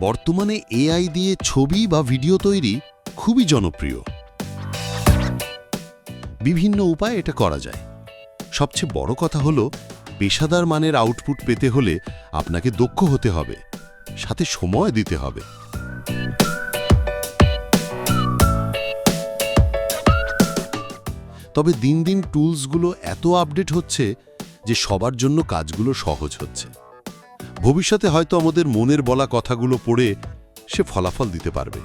বর্তমানে এআই দিয়ে ছবি বা ভিডিও তৈরি খুবই জনপ্রিয়। বিভিন্ন উপায়ে এটা করা যায়। সবচেয়ে বড় কথা হলো, পেশাদার মানের আউটপুট পেতে হলে আপনাকে দক্ষ হতে হবে, সাথে সময় দিতে হবে। তবে দিন দিন টুলসগুলো এত আপডেট হচ্ছে যে সবার জন্য কাজগুলো সহজ হচ্ছে। ভবিষ্যতে হয়তো আমাদের মনের বলা কথাগুলো পড়ে সে ফলাফল দিতে পারবে।